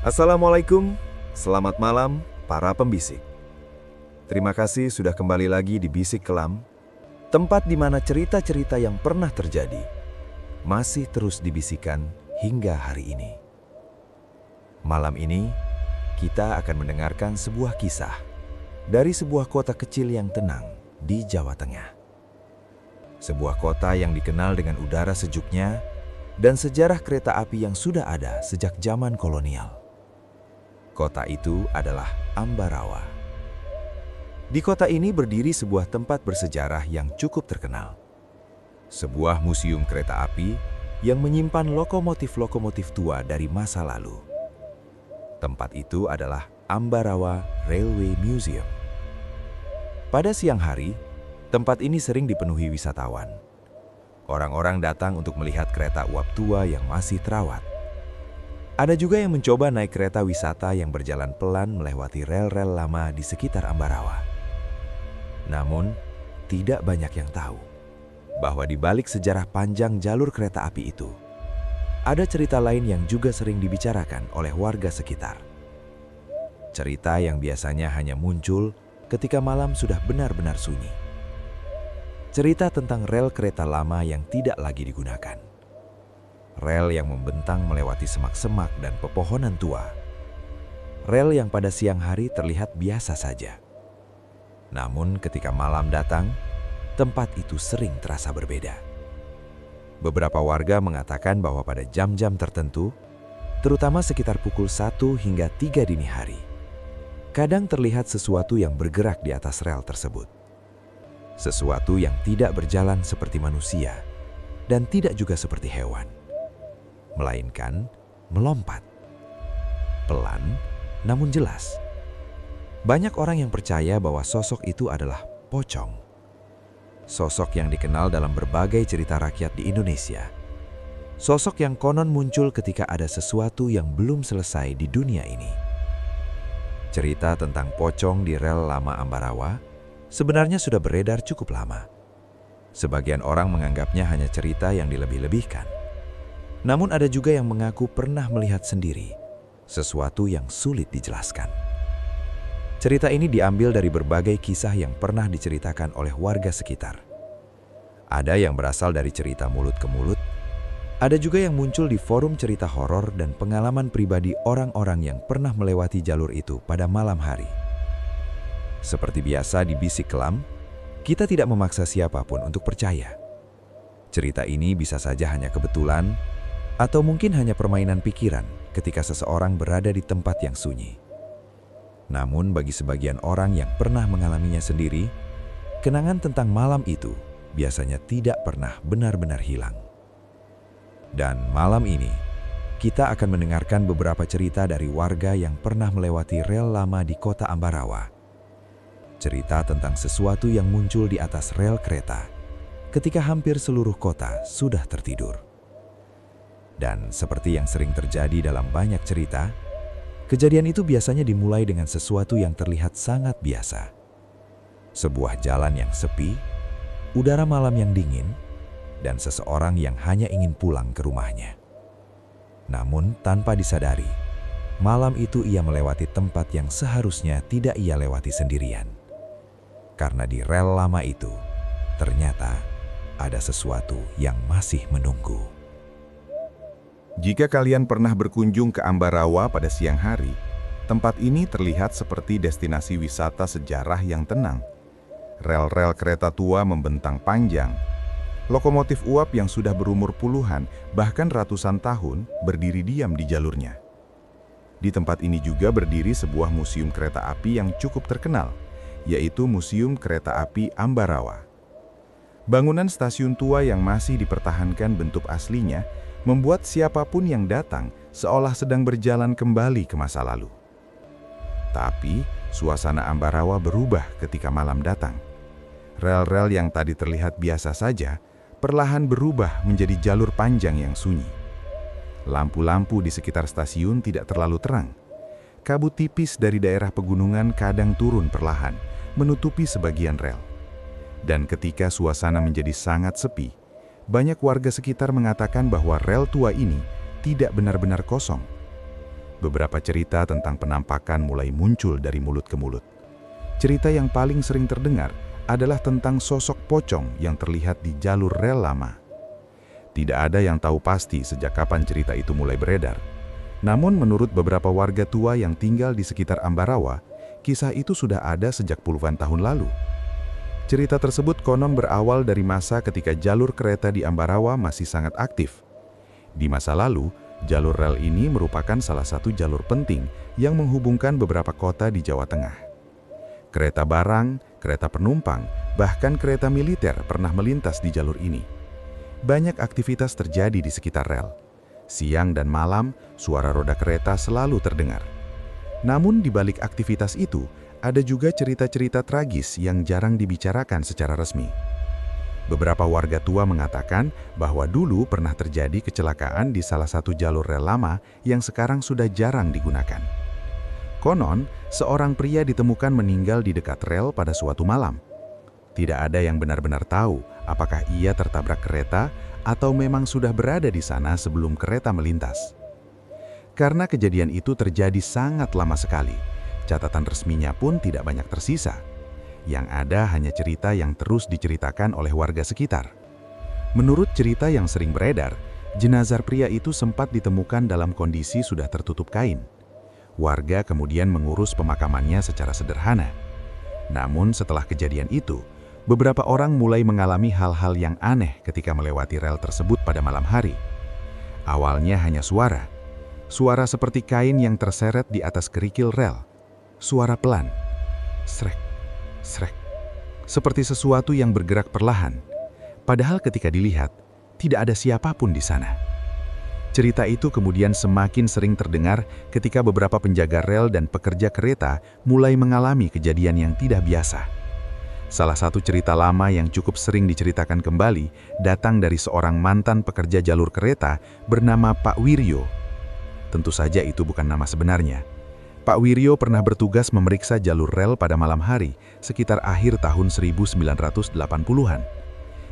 Assalamualaikum, selamat malam para pembisik. Terima kasih sudah kembali lagi di Bisik Kelam, tempat di mana cerita-cerita yang pernah terjadi masih terus dibisikkan hingga hari ini. Malam ini, kita akan mendengarkan sebuah kisah dari sebuah kota kecil yang tenang di Jawa Tengah. Sebuah kota yang dikenal dengan udara sejuknya dan sejarah kereta api yang sudah ada sejak zaman kolonial. Kota itu adalah Ambarawa. Di kota ini berdiri sebuah tempat bersejarah yang cukup terkenal. Sebuah museum kereta api yang menyimpan lokomotif-lokomotif tua dari masa lalu. Tempat itu adalah Ambarawa Railway Museum. Pada siang hari, tempat ini sering dipenuhi wisatawan. Orang-orang datang untuk melihat kereta uap tua yang masih terawat. Ada juga yang mencoba naik kereta wisata yang berjalan pelan melewati rel-rel lama di sekitar Ambarawa. Namun, tidak banyak yang tahu bahwa di balik sejarah panjang jalur kereta api itu, ada cerita lain yang juga sering dibicarakan oleh warga sekitar. Cerita yang biasanya hanya muncul ketika malam sudah benar-benar sunyi. Cerita tentang rel kereta lama yang tidak lagi digunakan. Rel yang membentang melewati semak-semak dan pepohonan tua. Rel yang pada siang hari terlihat biasa saja. Namun ketika malam datang, tempat itu sering terasa berbeda. Beberapa warga mengatakan bahwa pada jam-jam tertentu, terutama sekitar pukul 1 hingga 3 dini hari, kadang terlihat sesuatu yang bergerak di atas rel tersebut. Sesuatu yang tidak berjalan seperti manusia dan tidak juga seperti hewan, melainkan melompat. Pelan, namun jelas. Banyak orang yang percaya bahwa sosok itu adalah pocong. Sosok yang dikenal dalam berbagai cerita rakyat di Indonesia. Sosok yang konon muncul ketika ada sesuatu yang belum selesai di dunia ini. Cerita tentang pocong di rel lama Ambarawa sebenarnya sudah beredar cukup lama. Sebagian orang menganggapnya hanya cerita yang dilebih-lebihkan. Namun ada juga yang mengaku pernah melihat sendiri sesuatu yang sulit dijelaskan. Cerita ini diambil dari berbagai kisah yang pernah diceritakan oleh warga sekitar. Ada yang berasal dari cerita mulut ke mulut, ada juga yang muncul di forum cerita horor dan pengalaman pribadi orang-orang yang pernah melewati jalur itu pada malam hari. Seperti biasa di Bisik Kelam, kita tidak memaksa siapapun untuk percaya. Cerita ini bisa saja hanya kebetulan, atau mungkin hanya permainan pikiran ketika seseorang berada di tempat yang sunyi. Namun bagi sebagian orang yang pernah mengalaminya sendiri, kenangan tentang malam itu biasanya tidak pernah benar-benar hilang. Dan malam ini, kita akan mendengarkan beberapa cerita dari warga yang pernah melewati rel lama di kota Ambarawa. Cerita tentang sesuatu yang muncul di atas rel kereta ketika hampir seluruh kota sudah tertidur. Dan seperti yang sering terjadi dalam banyak cerita, kejadian itu biasanya dimulai dengan sesuatu yang terlihat sangat biasa. Sebuah jalan yang sepi, udara malam yang dingin, dan seseorang yang hanya ingin pulang ke rumahnya. Namun tanpa disadari, malam itu ia melewati tempat yang seharusnya tidak ia lewati sendirian. Karena di rel lama itu, ternyata ada sesuatu yang masih menunggu. Jika kalian pernah berkunjung ke Ambarawa pada siang hari, tempat ini terlihat seperti destinasi wisata sejarah yang tenang. Rel-rel kereta tua membentang panjang. Lokomotif uap yang sudah berumur puluhan, bahkan ratusan tahun, berdiri diam di jalurnya. Di tempat ini juga berdiri sebuah museum kereta api yang cukup terkenal, yaitu Museum Kereta Api Ambarawa. Bangunan stasiun tua yang masih dipertahankan bentuk aslinya membuat siapapun yang datang seolah sedang berjalan kembali ke masa lalu. Tapi, suasana Ambarawa berubah ketika malam datang. Rel-rel yang tadi terlihat biasa saja, perlahan berubah menjadi jalur panjang yang sunyi. Lampu-lampu di sekitar stasiun tidak terlalu terang. Kabut tipis dari daerah pegunungan kadang turun perlahan, menutupi sebagian rel. Dan ketika suasana menjadi sangat sepi, banyak warga sekitar mengatakan bahwa rel tua ini tidak benar-benar kosong. Beberapa cerita tentang penampakan mulai muncul dari mulut ke mulut. Cerita yang paling sering terdengar adalah tentang sosok pocong yang terlihat di jalur rel lama. Tidak ada yang tahu pasti sejak kapan cerita itu mulai beredar. Namun menurut beberapa warga tua yang tinggal di sekitar Ambarawa, kisah itu sudah ada sejak puluhan tahun lalu. Cerita tersebut konon berawal dari masa ketika jalur kereta di Ambarawa masih sangat aktif. Di masa lalu, jalur rel ini merupakan salah satu jalur penting yang menghubungkan beberapa kota di Jawa Tengah. Kereta barang, kereta penumpang, bahkan kereta militer pernah melintas di jalur ini. Banyak aktivitas terjadi di sekitar rel. Siang dan malam, suara roda kereta selalu terdengar. Namun di balik aktivitas itu, ada juga cerita-cerita tragis yang jarang dibicarakan secara resmi. Beberapa warga tua mengatakan bahwa dulu pernah terjadi kecelakaan di salah satu jalur rel lama yang sekarang sudah jarang digunakan. Konon, seorang pria ditemukan meninggal di dekat rel pada suatu malam. Tidak ada yang benar-benar tahu apakah ia tertabrak kereta atau memang sudah berada di sana sebelum kereta melintas. Karena kejadian itu terjadi sangat lama sekali, catatan resminya pun tidak banyak tersisa. Yang ada hanya cerita yang terus diceritakan oleh warga sekitar. Menurut cerita yang sering beredar, jenazah pria itu sempat ditemukan dalam kondisi sudah tertutup kain. Warga kemudian mengurus pemakamannya secara sederhana. Namun setelah kejadian itu, beberapa orang mulai mengalami hal-hal yang aneh ketika melewati rel tersebut pada malam hari. Awalnya hanya suara seperti kain yang terseret di atas kerikil rel. Suara pelan, srek, srek, seperti sesuatu yang bergerak perlahan. Padahal ketika dilihat, tidak ada siapapun di sana. Cerita itu kemudian semakin sering terdengar ketika beberapa penjaga rel dan pekerja kereta mulai mengalami kejadian yang tidak biasa. Salah satu cerita lama yang cukup sering diceritakan kembali datang dari seorang mantan pekerja jalur kereta bernama Pak Wiryo. Tentu saja itu bukan nama sebenarnya. Pak Wiryo pernah bertugas memeriksa jalur rel pada malam hari sekitar akhir tahun 1980-an.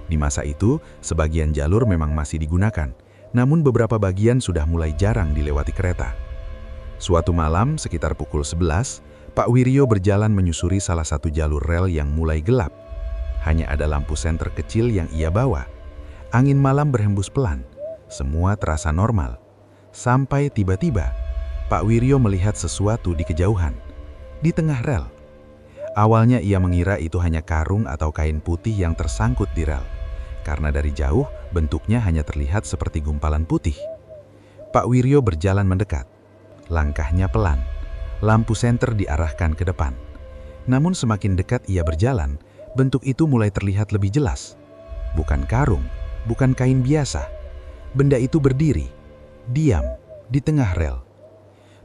Di masa itu, sebagian jalur memang masih digunakan, namun beberapa bagian sudah mulai jarang dilewati kereta. Suatu malam sekitar pukul 11, Pak Wiryo berjalan menyusuri salah satu jalur rel yang mulai gelap. Hanya ada lampu senter kecil yang ia bawa. Angin malam berhembus pelan. Semua terasa normal. Sampai tiba-tiba, Pak Wiryo melihat sesuatu di kejauhan, di tengah rel. Awalnya ia mengira itu hanya karung atau kain putih yang tersangkut di rel, karena dari jauh bentuknya hanya terlihat seperti gumpalan putih. Pak Wiryo berjalan mendekat. Langkahnya pelan, lampu senter diarahkan ke depan. Namun semakin dekat ia berjalan, bentuk itu mulai terlihat lebih jelas. Bukan karung, bukan kain biasa. Benda itu berdiri, diam, di tengah rel.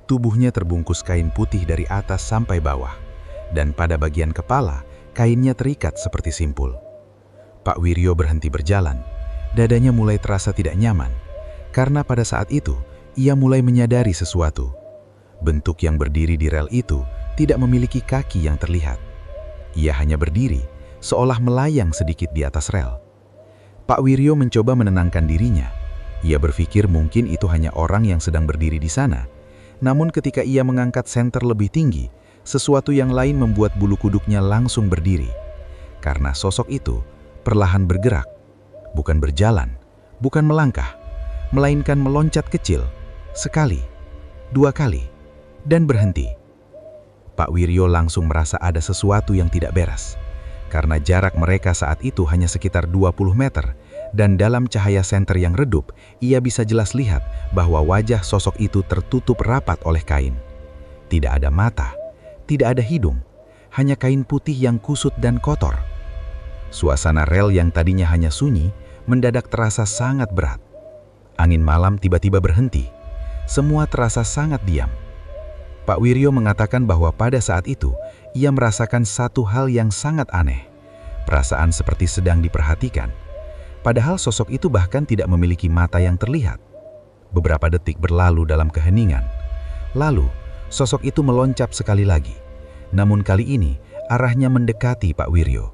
Tubuhnya terbungkus kain putih dari atas sampai bawah, dan pada bagian kepala, kainnya terikat seperti simpul. Pak Wiryo berhenti berjalan. Dadanya mulai terasa tidak nyaman, karena pada saat itu, ia mulai menyadari sesuatu. Bentuk yang berdiri di rel itu tidak memiliki kaki yang terlihat. Ia hanya berdiri, seolah melayang sedikit di atas rel. Pak Wiryo mencoba menenangkan dirinya. Ia berpikir mungkin itu hanya orang yang sedang berdiri di sana. Namun ketika ia mengangkat senter lebih tinggi, sesuatu yang lain membuat bulu kuduknya langsung berdiri. Karena sosok itu perlahan bergerak, bukan berjalan, bukan melangkah, melainkan meloncat kecil, sekali, dua kali, dan berhenti. Pak Wiryo langsung merasa ada sesuatu yang tidak beres. Karena jarak mereka saat itu hanya sekitar 20 meter, dan dalam cahaya senter yang redup, ia bisa jelas lihat bahwa wajah sosok itu tertutup rapat oleh kain. Tidak ada mata, tidak ada hidung, hanya kain putih yang kusut dan kotor. Suasana rel yang tadinya hanya sunyi, mendadak terasa sangat berat. Angin malam tiba-tiba berhenti. Semua terasa sangat diam. Pak Wiryo mengatakan bahwa pada saat itu, ia merasakan satu hal yang sangat aneh. Perasaan seperti sedang diperhatikan. Padahal sosok itu bahkan tidak memiliki mata yang terlihat. Beberapa detik berlalu dalam keheningan. Lalu, sosok itu meloncap sekali lagi. Namun kali ini, arahnya mendekati Pak Wiryo.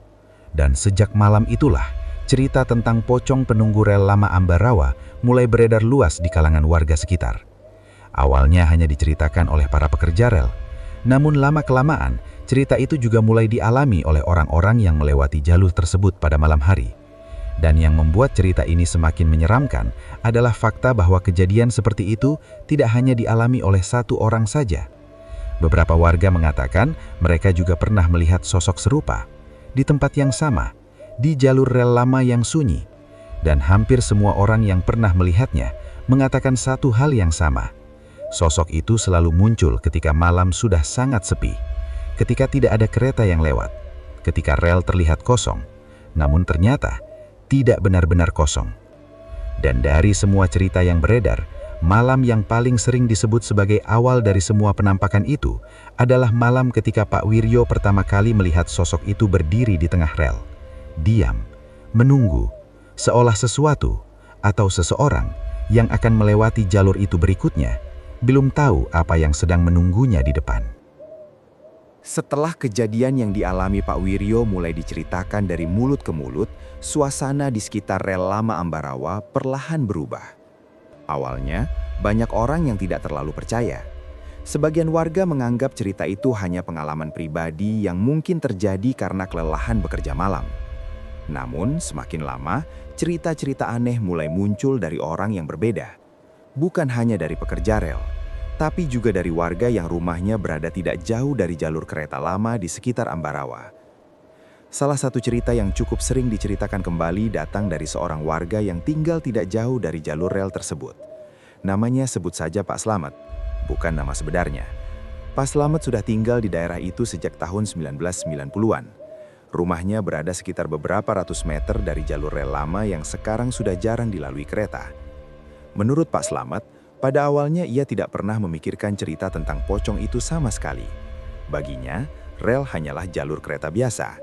Dan sejak malam itulah, cerita tentang pocong penunggu rel lama Ambarawa mulai beredar luas di kalangan warga sekitar. Awalnya hanya diceritakan oleh para pekerja rel, namun lama-kelamaan cerita itu juga mulai dialami oleh orang-orang yang melewati jalur tersebut pada malam hari. Dan yang membuat cerita ini semakin menyeramkan adalah fakta bahwa kejadian seperti itu tidak hanya dialami oleh satu orang saja. Beberapa warga mengatakan mereka juga pernah melihat sosok serupa di tempat yang sama, di jalur rel lama yang sunyi. Dan hampir semua orang yang pernah melihatnya mengatakan satu hal yang sama. Sosok itu selalu muncul ketika malam sudah sangat sepi, ketika tidak ada kereta yang lewat, ketika rel terlihat kosong, namun ternyata tidak benar-benar kosong. Dan dari semua cerita yang beredar, malam yang paling sering disebut sebagai awal dari semua penampakan itu adalah malam ketika Pak Wiryo pertama kali melihat sosok itu berdiri di tengah rel, diam, menunggu, seolah sesuatu atau seseorang yang akan melewati jalur itu berikutnya belum tahu apa yang sedang menunggunya di depan. Setelah kejadian yang dialami Pak Wiryo mulai diceritakan dari mulut ke mulut, suasana di sekitar rel lama Ambarawa perlahan berubah. Awalnya, banyak orang yang tidak terlalu percaya. Sebagian warga menganggap cerita itu hanya pengalaman pribadi yang mungkin terjadi karena kelelahan bekerja malam. Namun, semakin lama, cerita-cerita aneh mulai muncul dari orang yang berbeda. Bukan hanya dari pekerja rel, tapi juga dari warga yang rumahnya berada tidak jauh dari jalur kereta lama di sekitar Ambarawa. Salah satu cerita yang cukup sering diceritakan kembali datang dari seorang warga yang tinggal tidak jauh dari jalur rel tersebut. Namanya sebut saja Pak Slamet, bukan nama sebenarnya. Pak Slamet sudah tinggal di daerah itu sejak tahun 1990-an. Rumahnya berada sekitar beberapa ratus meter dari jalur rel lama yang sekarang sudah jarang dilalui kereta. Menurut Pak Slamet, pada awalnya ia tidak pernah memikirkan cerita tentang pocong itu sama sekali. Baginya, rel hanyalah jalur kereta biasa.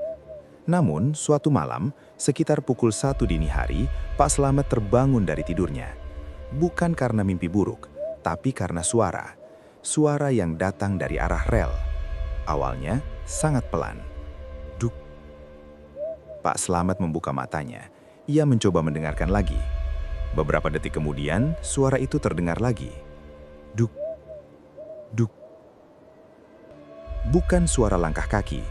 Namun, suatu malam, sekitar pukul 1 dini hari, Pak Slamet terbangun dari tidurnya. Bukan karena mimpi buruk, tapi karena suara. Suara yang datang dari arah rel. Awalnya, sangat pelan. Duk. Pak Slamet membuka matanya. Ia mencoba mendengarkan lagi. Beberapa detik kemudian, suara itu terdengar lagi. Duk, duk. Bukan suara langkah kaki,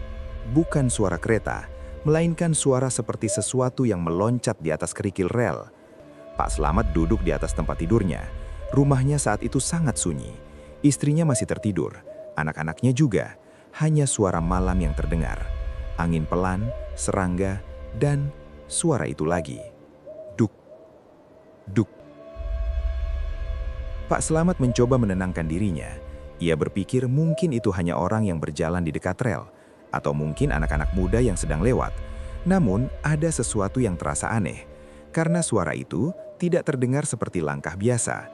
bukan suara kereta, melainkan suara seperti sesuatu yang meloncat di atas kerikil rel. Pak Slamet duduk di atas tempat tidurnya. Rumahnya saat itu sangat sunyi. Istrinya masih tertidur, anak-anaknya juga. Hanya suara malam yang terdengar. Angin pelan, serangga, dan suara itu lagi. Duk. Pak Slamet mencoba menenangkan dirinya. Ia berpikir mungkin itu hanya orang yang berjalan di dekat rel, atau mungkin anak-anak muda yang sedang lewat. Namun, ada sesuatu yang terasa aneh, karena suara itu tidak terdengar seperti langkah biasa.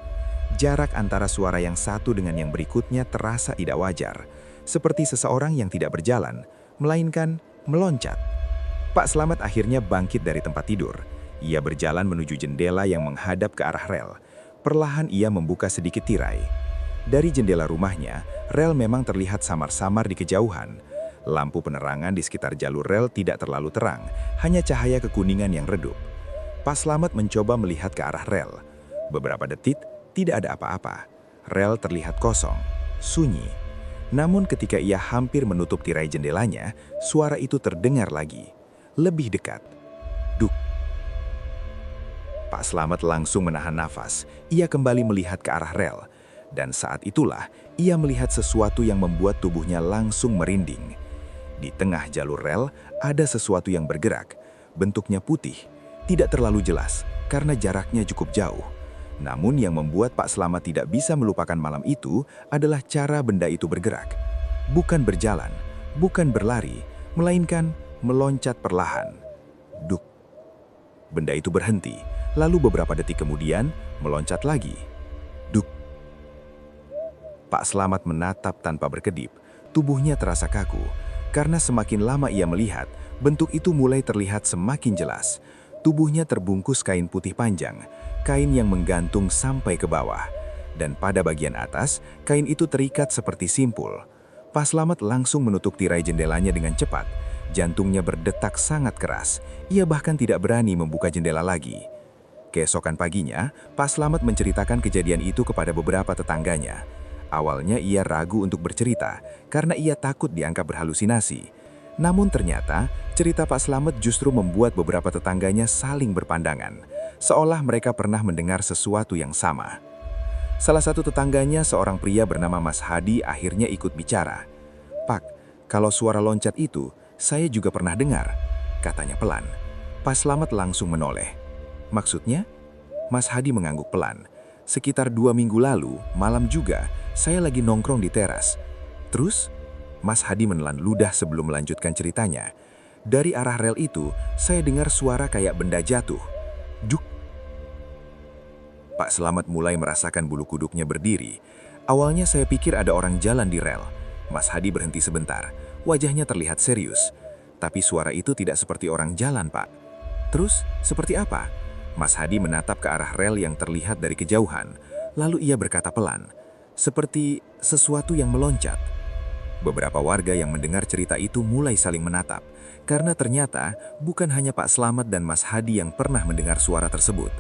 Jarak antara suara yang satu dengan yang berikutnya terasa tidak wajar, seperti seseorang yang tidak berjalan, melainkan meloncat. Pak Slamet akhirnya bangkit dari tempat tidur. Ia berjalan menuju jendela yang menghadap ke arah rel. Perlahan ia membuka sedikit tirai. Dari jendela rumahnya, rel memang terlihat samar-samar di kejauhan. Lampu penerangan di sekitar jalur rel tidak terlalu terang, hanya cahaya kekuningan yang redup. Pak Slamet mencoba melihat ke arah rel. Beberapa detik, tidak ada apa-apa. Rel terlihat kosong, sunyi. Namun ketika ia hampir menutup tirai jendelanya, suara itu terdengar lagi. Lebih dekat. Duk. Pak Slamet langsung menahan nafas. Ia kembali melihat ke arah rel. Dan saat itulah, ia melihat sesuatu yang membuat tubuhnya langsung merinding. Di tengah jalur rel, ada sesuatu yang bergerak. Bentuknya putih, tidak terlalu jelas karena jaraknya cukup jauh. Namun yang membuat Pak Slamet tidak bisa melupakan malam itu adalah cara benda itu bergerak. Bukan berjalan, bukan berlari, melainkan meloncat perlahan. Duk. Benda itu berhenti, lalu beberapa detik kemudian meloncat lagi. Duk. Pak Slamet menatap tanpa berkedip. Tubuhnya terasa kaku, karena semakin lama ia melihat, bentuk itu mulai terlihat semakin jelas. Tubuhnya terbungkus kain putih panjang, kain yang menggantung sampai ke bawah. Dan pada bagian atas, kain itu terikat seperti simpul. Pak Slamet langsung menutup tirai jendelanya dengan cepat. Jantungnya berdetak sangat keras. Ia bahkan tidak berani membuka jendela lagi. Keesokan paginya, Pak Slamet menceritakan kejadian itu kepada beberapa tetangganya. Awalnya ia ragu untuk bercerita karena ia takut dianggap berhalusinasi. Namun ternyata, cerita Pak Slamet justru membuat beberapa tetangganya saling berpandangan, seolah mereka pernah mendengar sesuatu yang sama. Salah satu tetangganya, seorang pria bernama Mas Hadi, akhirnya ikut bicara. "Pak, kalau suara loncat itu, saya juga pernah dengar," katanya pelan. Pak Slamet langsung menoleh. "Maksudnya?" Mas Hadi mengangguk pelan. "Sekitar 2 minggu lalu, malam juga, saya lagi nongkrong di teras. Terus?" Mas Hadi menelan ludah sebelum melanjutkan ceritanya. "Dari arah rel itu, saya dengar suara kayak benda jatuh. Duk." Pak Slamet mulai merasakan bulu kuduknya berdiri. "Awalnya saya pikir ada orang jalan di rel." Mas Hadi berhenti sebentar. Wajahnya terlihat serius. "Tapi suara itu tidak seperti orang jalan, Pak." "Terus, seperti apa?" Mas Hadi menatap ke arah rel yang terlihat dari kejauhan. Lalu ia berkata pelan, "Seperti sesuatu yang meloncat." Beberapa warga yang mendengar cerita itu mulai saling menatap, karena ternyata bukan hanya Pak Slamet dan Mas Hadi yang pernah mendengar suara tersebut.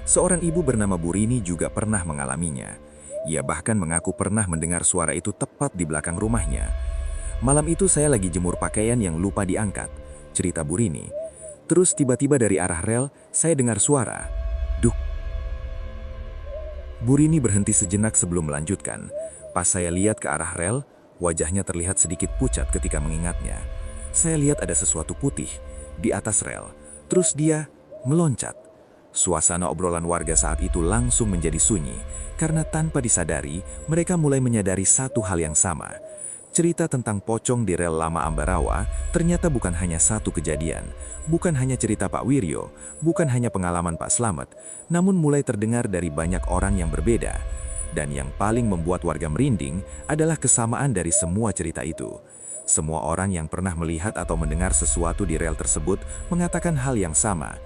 Seorang ibu bernama Bu Rini juga pernah mengalaminya. Ia bahkan mengaku pernah mendengar suara itu tepat di belakang rumahnya. "Malam itu saya lagi jemur pakaian yang lupa diangkat," cerita Bu Rini. "Terus tiba-tiba dari arah rel, saya dengar suara. Duk." Bu Rini berhenti sejenak sebelum melanjutkan. "Pas saya lihat ke arah rel, wajahnya terlihat sedikit pucat ketika mengingatnya. Saya lihat ada sesuatu putih di atas rel, terus dia meloncat." Suasana obrolan warga saat itu langsung menjadi sunyi, karena tanpa disadari, mereka mulai menyadari satu hal yang sama. Cerita tentang pocong di rel lama Ambarawa ternyata bukan hanya satu kejadian, bukan hanya cerita Pak Wiryo, bukan hanya pengalaman Pak Slamet, namun mulai terdengar dari banyak orang yang berbeda. Dan yang paling membuat warga merinding adalah kesamaan dari semua cerita itu. Semua orang yang pernah melihat atau mendengar sesuatu di rel tersebut mengatakan hal yang sama.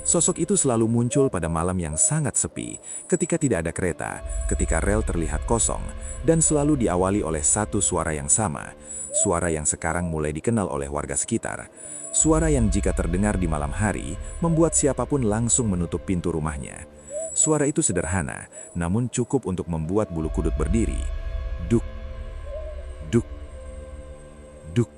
Sosok itu selalu muncul pada malam yang sangat sepi, ketika tidak ada kereta, ketika rel terlihat kosong, dan selalu diawali oleh satu suara yang sama. Suara yang sekarang mulai dikenal oleh warga sekitar. Suara yang jika terdengar di malam hari, membuat siapapun langsung menutup pintu rumahnya. Suara itu sederhana, namun cukup untuk membuat bulu kuduk berdiri. Duk, duk, duk.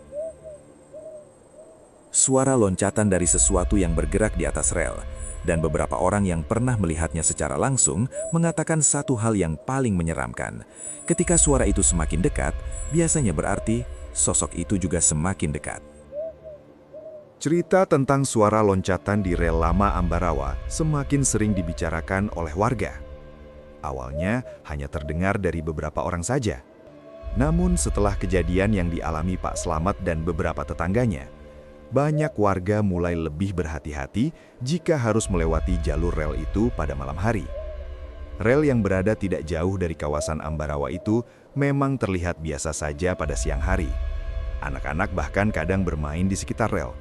Suara loncatan dari sesuatu yang bergerak di atas rel, dan beberapa orang yang pernah melihatnya secara langsung mengatakan satu hal yang paling menyeramkan. Ketika suara itu semakin dekat, biasanya berarti sosok itu juga semakin dekat. Cerita tentang suara loncatan di rel lama Ambarawa semakin sering dibicarakan oleh warga. Awalnya hanya terdengar dari beberapa orang saja. Namun setelah kejadian yang dialami Pak Slamet dan beberapa tetangganya, banyak warga mulai lebih berhati-hati jika harus melewati jalur rel itu pada malam hari. Rel yang berada tidak jauh dari kawasan Ambarawa itu memang terlihat biasa saja pada siang hari. Anak-anak bahkan kadang bermain di sekitar rel.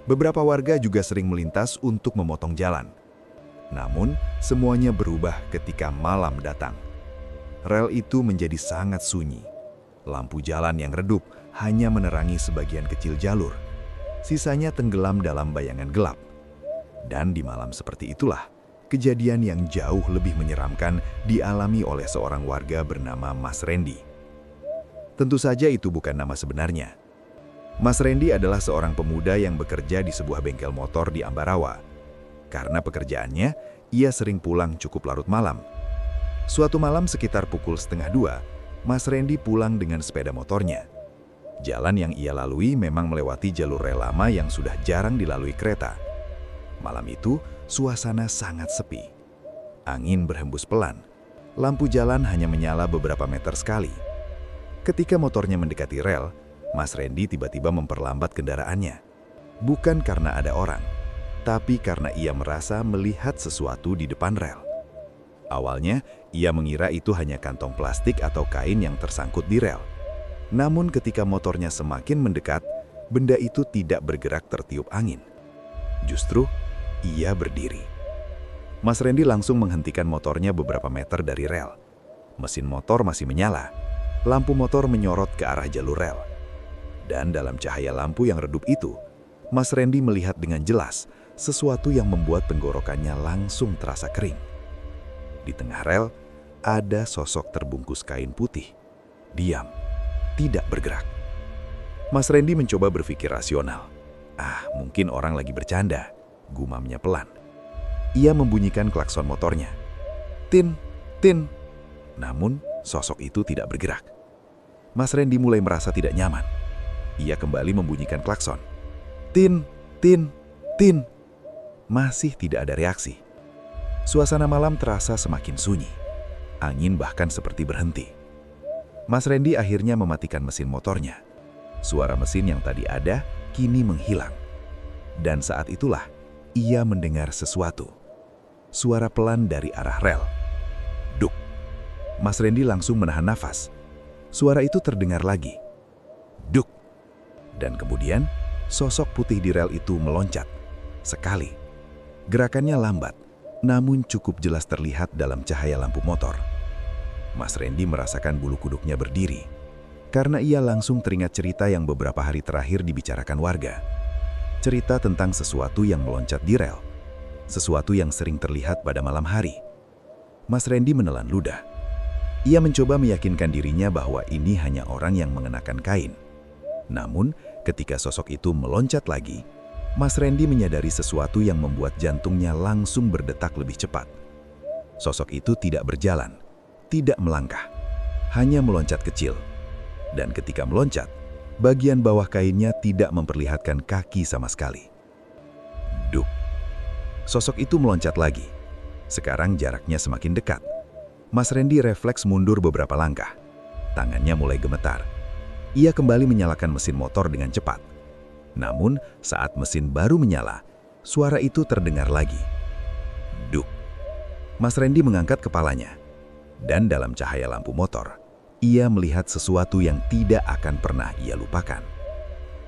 Beberapa warga juga sering melintas untuk memotong jalan. Namun, semuanya berubah ketika malam datang. Rel itu menjadi sangat sunyi. Lampu jalan yang redup hanya menerangi sebagian kecil jalur. Sisanya tenggelam dalam bayangan gelap. Dan di malam seperti itulah, kejadian yang jauh lebih menyeramkan dialami oleh seorang warga bernama Mas Randy. Tentu saja itu bukan nama sebenarnya. Mas Randy adalah seorang pemuda yang bekerja di sebuah bengkel motor di Ambarawa. Karena pekerjaannya, ia sering pulang cukup larut malam. Suatu malam sekitar pukul 1:30, Mas Randy pulang dengan sepeda motornya. Jalan yang ia lalui memang melewati jalur rel lama yang sudah jarang dilalui kereta. Malam itu, suasana sangat sepi. Angin berhembus pelan. Lampu jalan hanya menyala beberapa meter sekali. Ketika motornya mendekati rel, Mas Randy tiba-tiba memperlambat kendaraannya. Bukan karena ada orang, tapi karena ia merasa melihat sesuatu di depan rel. Awalnya, ia mengira itu hanya kantong plastik atau kain yang tersangkut di rel. Namun ketika motornya semakin mendekat, benda itu tidak bergerak tertiup angin. Justru, ia berdiri. Mas Randy langsung menghentikan motornya beberapa meter dari rel. Mesin motor masih menyala. Lampu motor menyorot ke arah jalur rel. Dan dalam cahaya lampu yang redup itu, Mas Randy melihat dengan jelas sesuatu yang membuat tenggorokannya langsung terasa kering. Di tengah rel, ada sosok terbungkus kain putih. Diam, tidak bergerak. Mas Randy mencoba berpikir rasional. Mungkin orang lagi bercanda, gumamnya pelan. Ia membunyikan klakson motornya. Tin, tin. Namun, sosok itu tidak bergerak. Mas Randy mulai merasa tidak nyaman. Ia kembali membunyikan klakson. Tin, tin, tin. Masih tidak ada reaksi. Suasana malam terasa semakin sunyi. Angin bahkan seperti berhenti. Mas Randy akhirnya mematikan mesin motornya. Suara mesin yang tadi ada kini menghilang. Dan saat itulah ia mendengar sesuatu. Suara pelan dari arah rel. Duk. Mas Randy langsung menahan nafas. Suara itu terdengar lagi. Duk. Dan kemudian sosok putih di rel itu meloncat. Sekali. Gerakannya lambat, namun cukup jelas terlihat dalam cahaya lampu motor. Mas Randy merasakan bulu kuduknya berdiri, karena ia langsung teringat cerita yang beberapa hari terakhir dibicarakan warga. Cerita tentang sesuatu yang meloncat di rel, sesuatu yang sering terlihat pada malam hari. Mas Randy menelan ludah. Ia mencoba meyakinkan dirinya bahwa ini hanya orang yang mengenakan kain. Namun, ketika sosok itu meloncat lagi, Mas Randy menyadari sesuatu yang membuat jantungnya langsung berdetak lebih cepat. Sosok itu tidak berjalan, tidak melangkah, hanya meloncat kecil. Dan ketika meloncat, bagian bawah kainnya tidak memperlihatkan kaki sama sekali. Duk. Sosok itu meloncat lagi. Sekarang jaraknya semakin dekat. Mas Randy refleks mundur beberapa langkah. Tangannya mulai gemetar. Ia kembali menyalakan mesin motor dengan cepat. Namun, saat mesin baru menyala, suara itu terdengar lagi. Duk. Mas Randy mengangkat kepalanya. Dan dalam cahaya lampu motor, ia melihat sesuatu yang tidak akan pernah ia lupakan.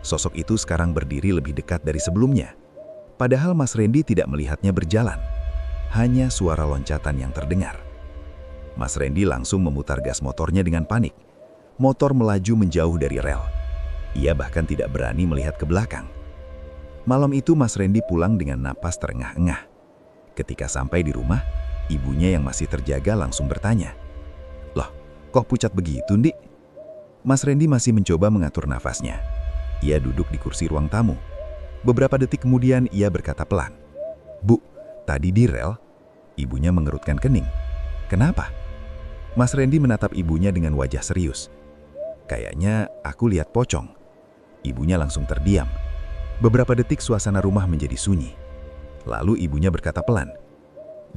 Sosok itu sekarang berdiri lebih dekat dari sebelumnya. Padahal Mas Randy tidak melihatnya berjalan. Hanya suara loncatan yang terdengar. Mas Randy langsung memutar gas motornya dengan panik. Motor melaju menjauh dari rel. Ia bahkan tidak berani melihat ke belakang. Malam itu Mas Randy pulang dengan napas terengah-engah. Ketika sampai di rumah, ibunya yang masih terjaga langsung bertanya, "Loh, kok pucat begitu, Ndik?" Mas Randy masih mencoba mengatur nafasnya. Ia duduk di kursi ruang tamu. Beberapa detik kemudian ia berkata pelan, "Bu, tadi di rel." Ibunya mengerutkan kening. "Kenapa?" Mas Randy menatap ibunya dengan wajah serius. "Kayaknya aku lihat pocong." Ibunya langsung terdiam. Beberapa detik suasana rumah menjadi sunyi. Lalu ibunya berkata pelan,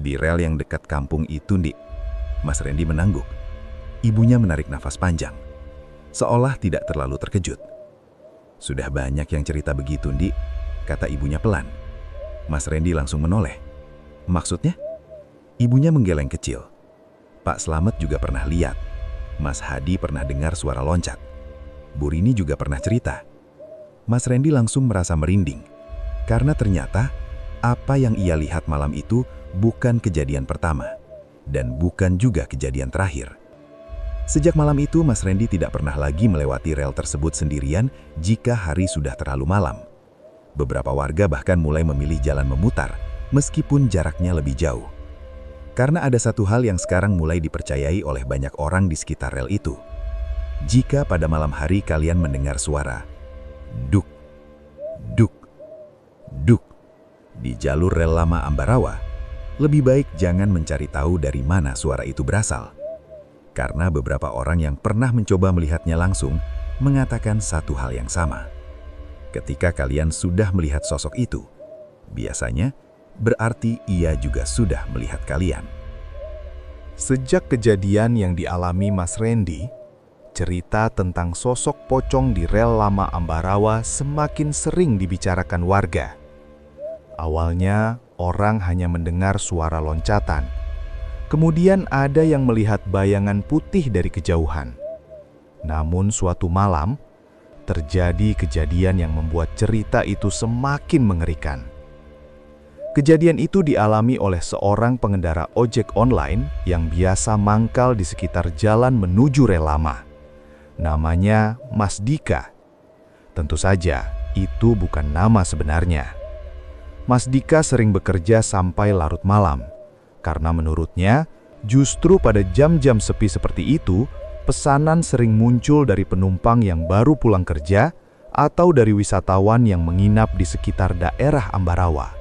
"Di rel yang dekat kampung itu, Ndik." Mas Randy menangguk. Ibunya menarik nafas panjang, seolah tidak terlalu terkejut. "Sudah banyak yang cerita begitu, Ndik," kata ibunya pelan. Mas Randy langsung menoleh. "Maksudnya?" Ibunya menggeleng kecil. "Pak Slamet juga pernah lihat. Mas Hadi pernah dengar suara loncat. Bu Rini juga pernah cerita." Mas Randy langsung merasa merinding, karena ternyata apa yang ia lihat malam itu bukan kejadian pertama, dan bukan juga kejadian terakhir. Sejak malam itu, Mas Randy tidak pernah lagi melewati rel tersebut sendirian jika hari sudah terlalu malam. Beberapa warga bahkan mulai memilih jalan memutar, meskipun jaraknya lebih jauh. Karena ada satu hal yang sekarang mulai dipercayai oleh banyak orang di sekitar rel itu. Jika pada malam hari kalian mendengar suara duk, duk, duk di jalur rel lama Ambarawa, lebih baik jangan mencari tahu dari mana suara itu berasal. Karena beberapa orang yang pernah mencoba melihatnya langsung mengatakan satu hal yang sama. Ketika kalian sudah melihat sosok itu, biasanya berarti ia juga sudah melihat kalian. Sejak kejadian yang dialami Mas Randy, cerita tentang sosok pocong di rel lama Ambarawa semakin sering dibicarakan warga. Awalnya, orang hanya mendengar suara loncatan. Kemudian ada yang melihat bayangan putih dari kejauhan. Namun suatu malam, terjadi kejadian yang membuat cerita itu semakin mengerikan. Kejadian itu dialami oleh seorang pengendara ojek online yang biasa mangkal di sekitar jalan menuju rel lama. Namanya Mas Dika. Tentu saja, itu bukan nama sebenarnya. Mas Dika sering bekerja sampai larut malam, karena menurutnya justru pada jam-jam sepi seperti itu, pesanan sering muncul dari penumpang yang baru pulang kerja atau dari wisatawan yang menginap di sekitar daerah Ambarawa.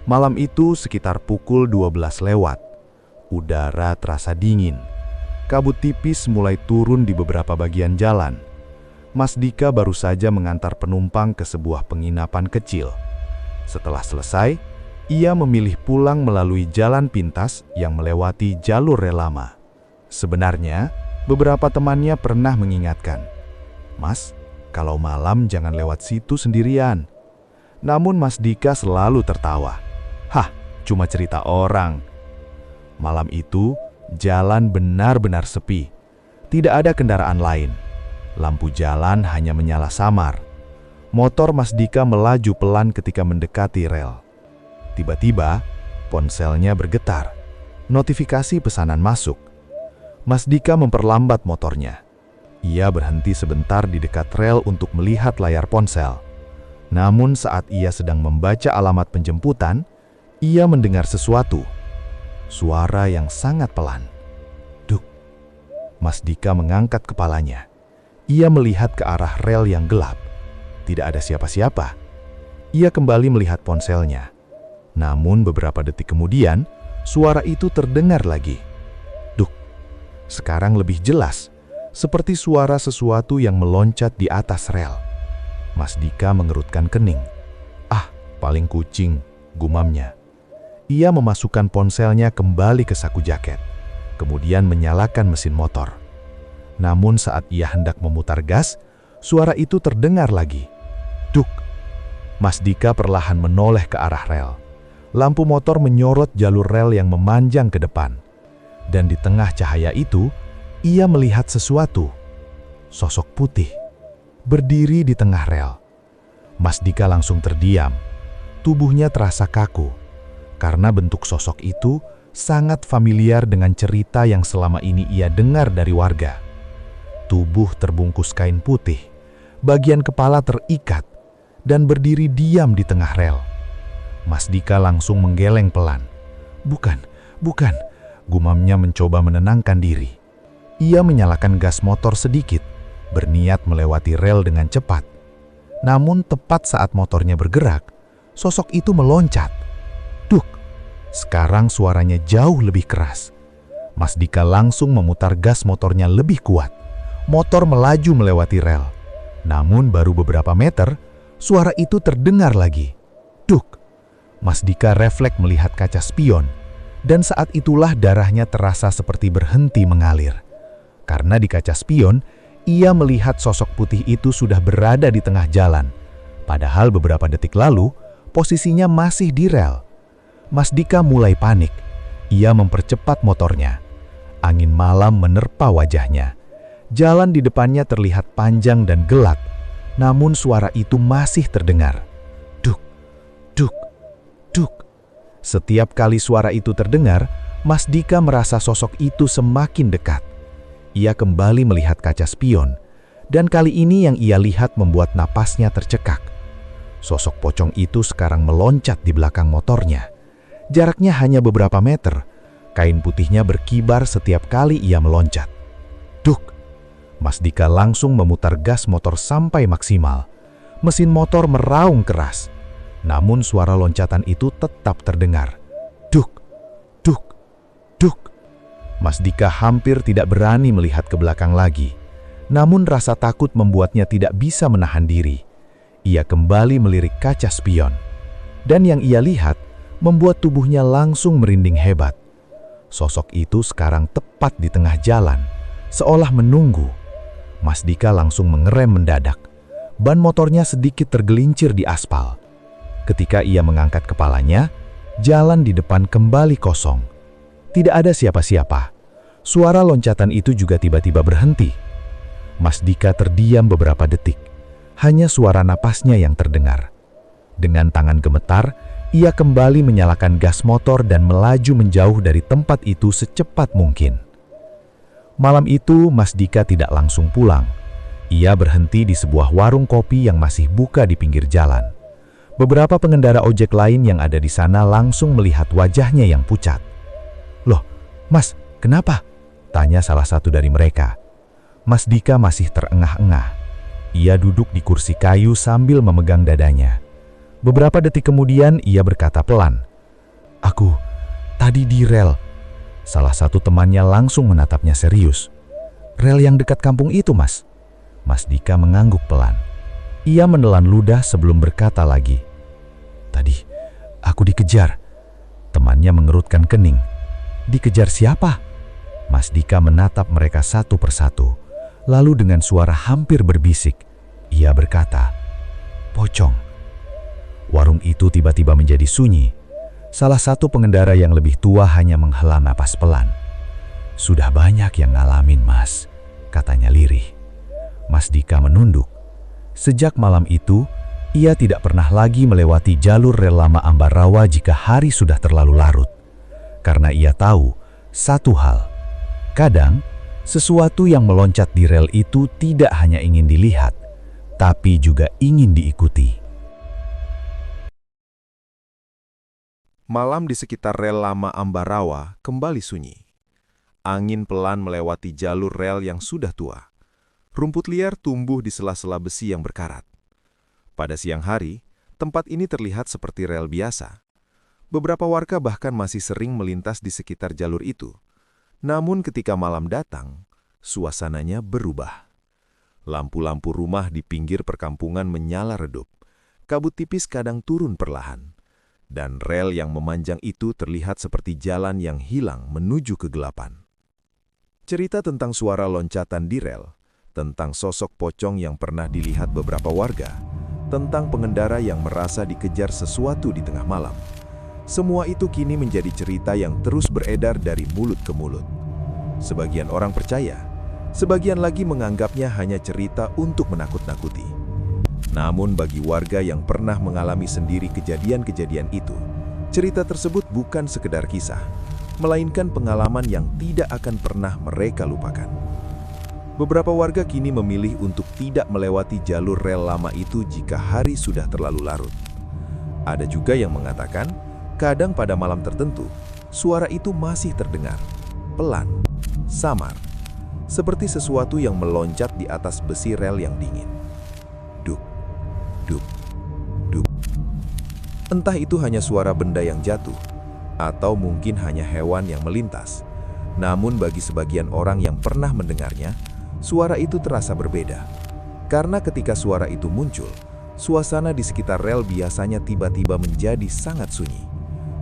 Malam itu sekitar pukul 12 lewat. Udara terasa dingin. Kabut tipis mulai turun di beberapa bagian jalan. Mas Dika baru saja mengantar penumpang ke sebuah penginapan kecil. Setelah selesai, ia memilih pulang melalui jalan pintas yang melewati jalur rel lama. Sebenarnya, beberapa temannya pernah mengingatkan, "Mas, kalau malam jangan lewat situ sendirian." Namun Mas Dika selalu tertawa. "Hah, cuma cerita orang." Malam itu, jalan benar-benar sepi. Tidak ada kendaraan lain. Lampu jalan hanya menyala samar. Motor Mas Dika melaju pelan ketika mendekati rel. Tiba-tiba, ponselnya bergetar. Notifikasi pesanan masuk. Mas Dika memperlambat motornya. Ia berhenti sebentar di dekat rel untuk melihat layar ponsel. Namun saat ia sedang membaca alamat penjemputan, ia mendengar sesuatu. Suara yang sangat pelan. Duk. Mas Dika mengangkat kepalanya. Ia melihat ke arah rel yang gelap. Tidak ada siapa-siapa. Ia kembali melihat ponselnya. Namun beberapa detik kemudian, suara itu terdengar lagi. Duk. Sekarang lebih jelas, seperti suara sesuatu yang meloncat di atas rel. Mas Dika mengerutkan kening. "Ah, paling kucing," gumamnya. Ia memasukkan ponselnya kembali ke saku jaket, kemudian menyalakan mesin motor. Namun saat ia hendak memutar gas, suara itu terdengar lagi. Duk. Mas Dika perlahan menoleh ke arah rel. Lampu motor menyorot jalur rel yang memanjang ke depan. Dan di tengah cahaya itu, ia melihat sesuatu. Sosok putih, berdiri di tengah rel. Mas Dika langsung terdiam. Tubuhnya terasa kaku, karena bentuk sosok itu sangat familiar dengan cerita yang selama ini ia dengar dari warga. Tubuh terbungkus kain putih, bagian kepala terikat, dan berdiri diam di tengah rel. Mas Dika langsung menggeleng pelan. Bukan, gumamnya mencoba menenangkan diri. Ia menyalakan gas motor sedikit, berniat melewati rel dengan cepat. Namun tepat saat motornya bergerak, sosok itu meloncat. Duk! Sekarang suaranya jauh lebih keras. Mas Dika langsung memutar gas motornya lebih kuat. Motor melaju melewati rel. Namun baru beberapa meter, suara itu terdengar lagi. Duk! Mas Dika refleks melihat kaca spion, dan saat itulah darahnya terasa seperti berhenti mengalir. Karena di kaca spion, ia melihat sosok putih itu sudah berada di tengah jalan. Padahal beberapa detik lalu, posisinya masih di rel. Mas Dika mulai panik. Ia mempercepat motornya. Angin malam menerpa wajahnya. Jalan di depannya terlihat panjang dan gelap, namun suara itu masih terdengar. Duk, duk, duk. Setiap kali suara itu terdengar, Mas Dika merasa sosok itu semakin dekat. Ia kembali melihat kaca spion, dan kali ini yang ia lihat membuat napasnya tercekak. Sosok pocong itu sekarang meloncat di belakang motornya. Jaraknya hanya beberapa meter. Kain putihnya berkibar setiap kali ia meloncat. Duk! Mas Dika langsung memutar gas motor sampai maksimal. Mesin motor meraung keras. Namun suara loncatan itu tetap terdengar. Duk! Duk! Duk! Mas Dika hampir tidak berani melihat ke belakang lagi. Namun rasa takut membuatnya tidak bisa menahan diri. Ia kembali melirik kaca spion. Dan yang ia lihat membuat tubuhnya langsung merinding hebat. Sosok itu sekarang tepat di tengah jalan, seolah menunggu. Mas Dika langsung mengerem mendadak. Ban motornya sedikit tergelincir di aspal. Ketika ia mengangkat kepalanya, jalan di depan kembali kosong. Tidak ada siapa-siapa. Suara loncatan itu juga tiba-tiba berhenti. Mas Dika terdiam beberapa detik. Hanya suara napasnya yang terdengar. Dengan tangan gemetar, ia kembali menyalakan gas motor dan melaju menjauh dari tempat itu secepat mungkin. Malam itu, Mas Dika tidak langsung pulang. Ia berhenti di sebuah warung kopi yang masih buka di pinggir jalan. Beberapa pengendara ojek lain yang ada di sana langsung melihat wajahnya yang pucat. "Loh, Mas, kenapa?" tanya salah satu dari mereka. Mas Dika masih terengah-engah. Ia duduk di kursi kayu sambil memegang dadanya. Beberapa detik kemudian ia berkata pelan, "Aku tadi di rel." Salah satu temannya langsung menatapnya serius. "Rel yang dekat kampung itu, Mas?" Mas Dika mengangguk pelan. Ia menelan ludah sebelum berkata lagi, "Tadi aku dikejar." Temannya mengerutkan kening. "Dikejar siapa?" Mas Dika menatap mereka satu persatu. Lalu dengan suara hampir berbisik, ia berkata, "Pocong." Warung itu tiba-tiba menjadi sunyi. Salah satu pengendara yang lebih tua hanya menghela napas pelan. "Sudah banyak yang ngalamin, Mas," katanya lirih. Mas Dika menunduk. Sejak malam itu, ia tidak pernah lagi melewati jalur rel lama Ambarawa jika hari sudah terlalu larut. Karena ia tahu satu hal, kadang sesuatu yang meloncat di rel itu tidak hanya ingin dilihat, tapi juga ingin diikuti. Malam di sekitar rel lama Ambarawa kembali sunyi. Angin pelan melewati jalur rel yang sudah tua. Rumput liar tumbuh di sela-sela besi yang berkarat. Pada siang hari, tempat ini terlihat seperti rel biasa. Beberapa warga bahkan masih sering melintas di sekitar jalur itu. Namun ketika malam datang, suasananya berubah. Lampu-lampu rumah di pinggir perkampungan menyala redup. Kabut tipis kadang turun perlahan. Dan rel yang memanjang itu terlihat seperti jalan yang hilang menuju kegelapan. Cerita tentang suara loncatan di rel, tentang sosok pocong yang pernah dilihat beberapa warga, tentang pengendara yang merasa dikejar sesuatu di tengah malam. Semua itu kini menjadi cerita yang terus beredar dari mulut ke mulut. Sebagian orang percaya, sebagian lagi menganggapnya hanya cerita untuk menakut-nakuti. Namun bagi warga yang pernah mengalami sendiri kejadian-kejadian itu, cerita tersebut bukan sekedar kisah, melainkan pengalaman yang tidak akan pernah mereka lupakan. Beberapa warga kini memilih untuk tidak melewati jalur rel lama itu jika hari sudah terlalu larut. Ada juga yang mengatakan, kadang pada malam tertentu, suara itu masih terdengar, pelan, samar, seperti sesuatu yang meloncat di atas besi rel yang dingin. Duk, duk, duk. Entah itu hanya suara benda yang jatuh, atau mungkin hanya hewan yang melintas. Namun bagi sebagian orang yang pernah mendengarnya, suara itu terasa berbeda. Karena ketika suara itu muncul, suasana di sekitar rel biasanya tiba-tiba menjadi sangat sunyi.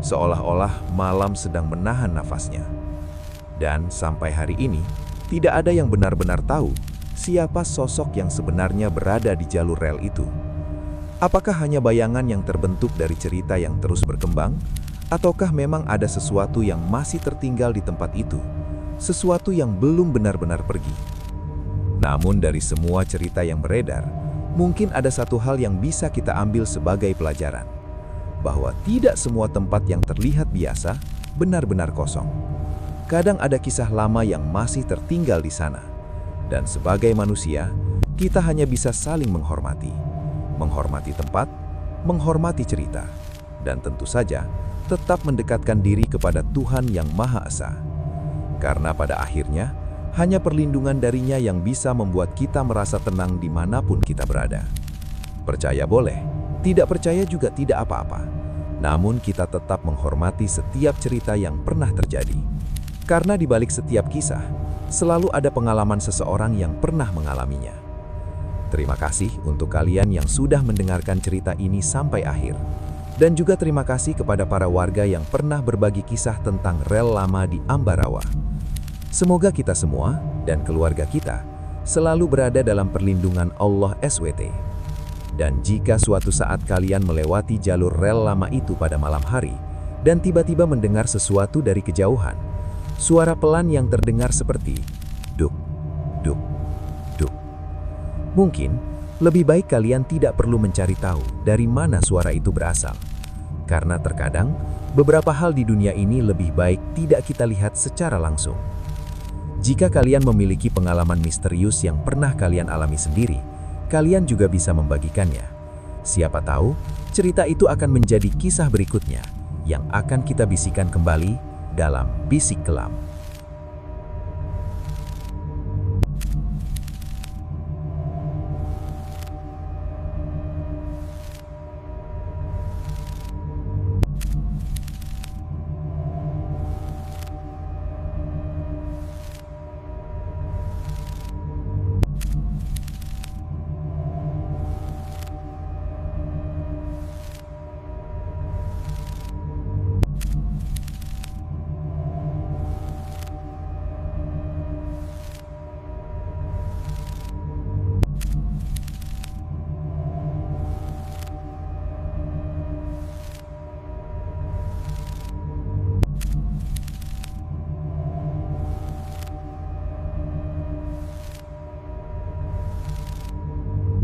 Seolah-olah malam sedang menahan nafasnya. Dan sampai hari ini, tidak ada yang benar-benar tahu siapa sosok yang sebenarnya berada di jalur rel itu. Apakah hanya bayangan yang terbentuk dari cerita yang terus berkembang? Ataukah memang ada sesuatu yang masih tertinggal di tempat itu? Sesuatu yang belum benar-benar pergi? Namun dari semua cerita yang beredar, mungkin ada satu hal yang bisa kita ambil sebagai pelajaran. Bahwa tidak semua tempat yang terlihat biasa benar-benar kosong. Kadang ada kisah lama yang masih tertinggal di sana. Dan sebagai manusia, kita hanya bisa saling menghormati. Menghormati tempat, menghormati cerita. Dan tentu saja, tetap mendekatkan diri kepada Tuhan yang Maha Esa. Karena pada akhirnya, hanya perlindungan darinya yang bisa membuat kita merasa tenang dimanapun kita berada. Percaya boleh, tidak percaya juga tidak apa-apa. Namun kita tetap menghormati setiap cerita yang pernah terjadi. Karena di balik setiap kisah, selalu ada pengalaman seseorang yang pernah mengalaminya. Terima kasih untuk kalian yang sudah mendengarkan cerita ini sampai akhir. Dan juga terima kasih kepada para warga yang pernah berbagi kisah tentang rel lama di Ambarawa. Semoga kita semua dan keluarga kita selalu berada dalam perlindungan Allah SWT. Dan jika suatu saat kalian melewati jalur rel lama itu pada malam hari dan tiba-tiba mendengar sesuatu dari kejauhan, suara pelan yang terdengar seperti duk, duk, duk. Mungkin lebih baik kalian tidak perlu mencari tahu dari mana suara itu berasal. Karena terkadang beberapa hal di dunia ini lebih baik tidak kita lihat secara langsung. Jika kalian memiliki pengalaman misterius yang pernah kalian alami sendiri, kalian juga bisa membagikannya. Siapa tahu, cerita itu akan menjadi kisah berikutnya yang akan kita bisikan kembali dalam Bisik Kelam.